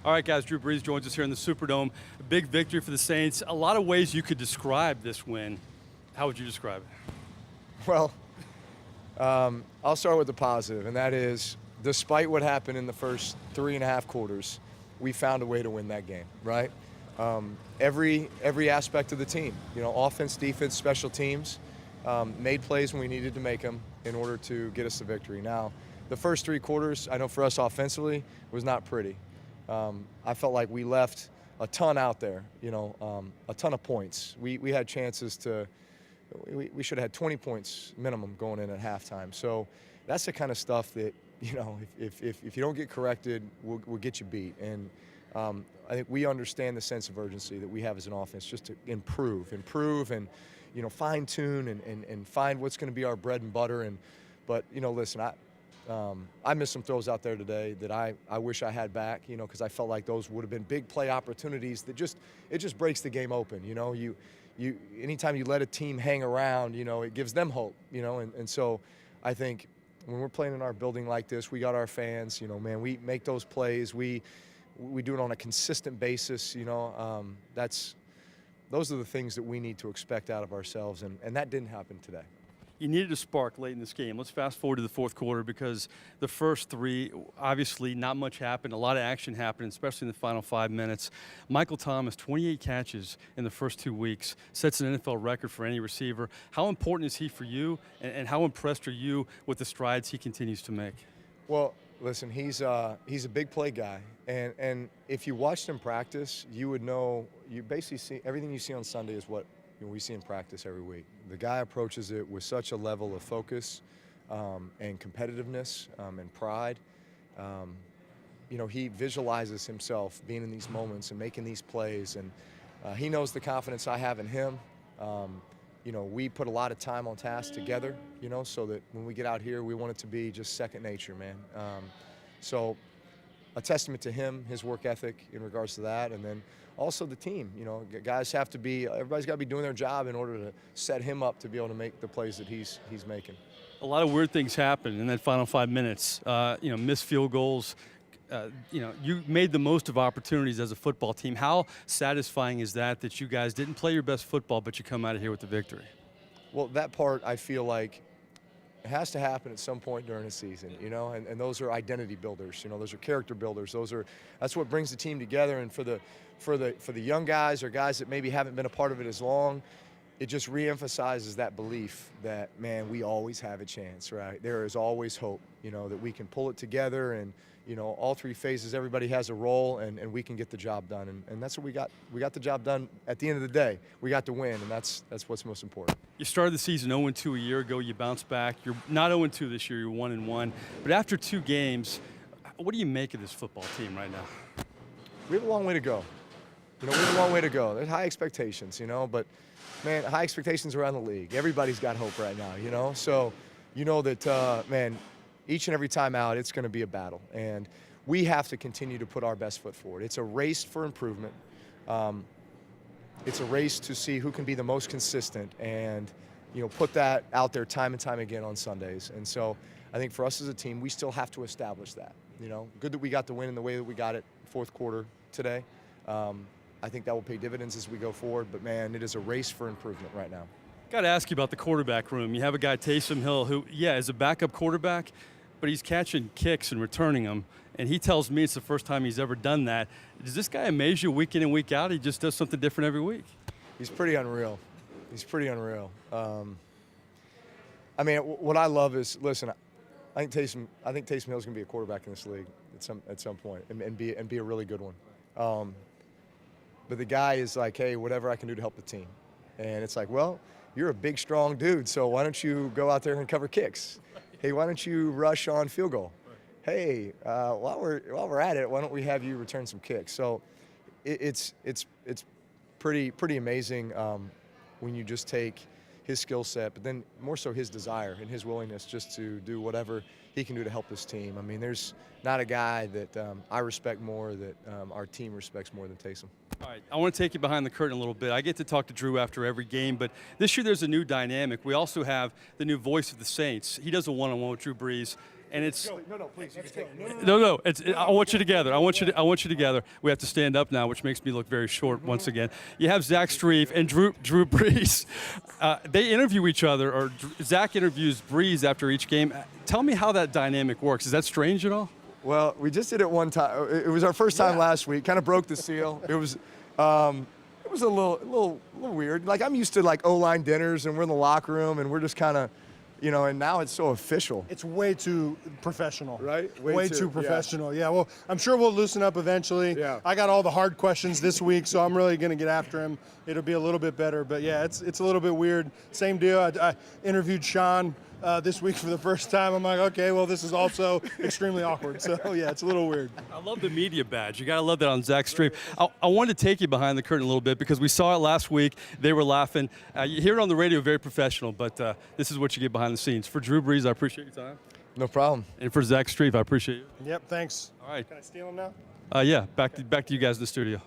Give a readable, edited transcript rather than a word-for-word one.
All right, guys, Drew Brees joins us here in the Superdome. A big victory for the Saints. A lot of ways you could describe this win. How would you describe it? Well, I'll start with the positive, and that is, despite what happened in the first 3.5 quarters, we found a way to win that game, right? Every aspect of the team, offense, defense, special teams, made plays when we needed to make them in order to get us the victory. Now, the first 3 quarters, I know for us offensively, was not pretty. I felt like we left a ton out there, a ton of points. We had chances to, we should have had 20 points minimum going in at halftime. So that's the kind of stuff that, if you don't get corrected, we'll get you beat. And I think we understand the sense of urgency that we have as an offense just to improve and, fine tune and find what's going to be our bread and butter. But listen, I missed some throws out there today that I wish I had back, because I felt like those would have been big play opportunities that it just breaks the game open. Anytime you let a team hang around, it gives them hope, and so I think when we're playing in our building like this, we got our fans, man, we make those plays, we do it on a consistent basis, those are the things that we need to expect out of ourselves, and that didn't happen today. You needed a spark late in this game. Let's fast forward to the fourth quarter, because the first 3, obviously not much happened. A lot of action happened, especially in the final 5 minutes. Michael Thomas, 28 catches in the first 2 weeks, sets an NFL record for any receiver. How important is he for you, and how impressed are you with the strides he continues to make? Well, listen, he's a big play guy, and if you watched him practice, you would know, you basically see everything you see on Sunday is what we see in practice every week. The guy approaches it with such a level of focus and competitiveness and pride. He visualizes himself being in these moments and making these plays, and he knows the confidence I have in him. We put a lot of time on task together, so that when we get out here, we want it to be just second nature, man. So a testament to him, his work ethic in regards to that, and then also the team. Guys have to be, everybody's got to be doing their job in order to set him up to be able to make the plays that he's making. A lot of weird things happened in that final 5 minutes. Missed field goals. You made the most of opportunities as a football team. How satisfying is that you guys didn't play your best football, but you come out of here with the victory? Well, that part, I feel like, it has to happen at some point during the season, and those are identity builders, those are character builders. That's what brings the team together. And for the young guys or guys that maybe haven't been a part of it as long, it just reemphasizes that belief that, man, we always have a chance, right? There is always hope, that we can pull it together, and all 3 phases, everybody has a role, and we can get the job done. And that's what we got. We got the job done at the end of the day. We got to win, and that's what's most important. You started the season 0-2 a year ago. You bounced back. You're not 0-2 this year. You're 1-1. But after 2 games, what do you make of this football team right now? We have a long way to go. We have a long way to go. There's high expectations, but, man, high expectations around the league. Everybody's got hope right now, So, that, man, each and every time out, it's going to be a battle. And we have to continue to put our best foot forward. It's a race for improvement. It's a race to see who can be the most consistent and, put that out there time and time again on Sundays. And so I think for us as a team, we still have to establish that. Good that we got the win in the way that we got it fourth quarter today. I think that will pay dividends as we go forward. But, man, it is a race for improvement right now. Got to ask you about the quarterback room. You have a guy, Taysom Hill, who, is a backup quarterback, but he's catching kicks and returning them. And he tells me it's the first time he's ever done that. Does this guy amaze you week in and week out? He just does something different every week. He's pretty unreal. He's pretty unreal. What I love is, listen, I think Taysom Hill's going to be a quarterback in this league at some point and be a really good one. But the guy is like, hey, whatever I can do to help the team. And it's like, well, you're a big, strong dude, so why don't you go out there and cover kicks? Hey, why don't you rush on field goal? Hey, while we're at it, why don't we have you return some kicks? So it's pretty amazing when you just take his skill set, but then more so his desire and his willingness just to do whatever he can do to help this team. There's not a guy that I respect more, that our team respects more than Taysom. All right, I want to take you behind the curtain a little bit. I get to talk to Drew after every game, but this year there's a new dynamic. We also have the new voice of the Saints. He does a one-on-one with Drew Brees. and it's No, please. You can take no. I want you together. I want you together. We have to stand up now, which makes me look very short once again. You have Zach Strief and Drew Brees. They interview each other, or Zach interviews Brees after each game. Tell me how that dynamic works. Is that strange at all? Well, we just did it one time. It was our first time last week. Kind of broke the seal. It was a little weird. Like, I'm used to like O-line dinners, and we're in the locker room, and we're just kind of, and now it's so official. It's way too professional. Right? Way too professional. Yeah. Well, I'm sure we'll loosen up eventually. Yeah. I got all the hard questions this week, so I'm really going to get after him. It'll be a little bit better. But yeah, it's a little bit weird. Same deal. I interviewed Sean this week for the first time. I'm like, okay, well, this is also extremely awkward. So yeah, it's a little weird. I love the media badge. You got to love that on Zach Strief. I wanted to take you behind the curtain a little bit because we saw it last week. They were laughing. You hear it on the radio, very professional, but this is what you get behind the scenes. For Drew Brees, I appreciate your time. No problem. And for Zach Strief, I appreciate you. Yep, thanks. All right. Can I steal him now? Yeah, back to you guys in the studio.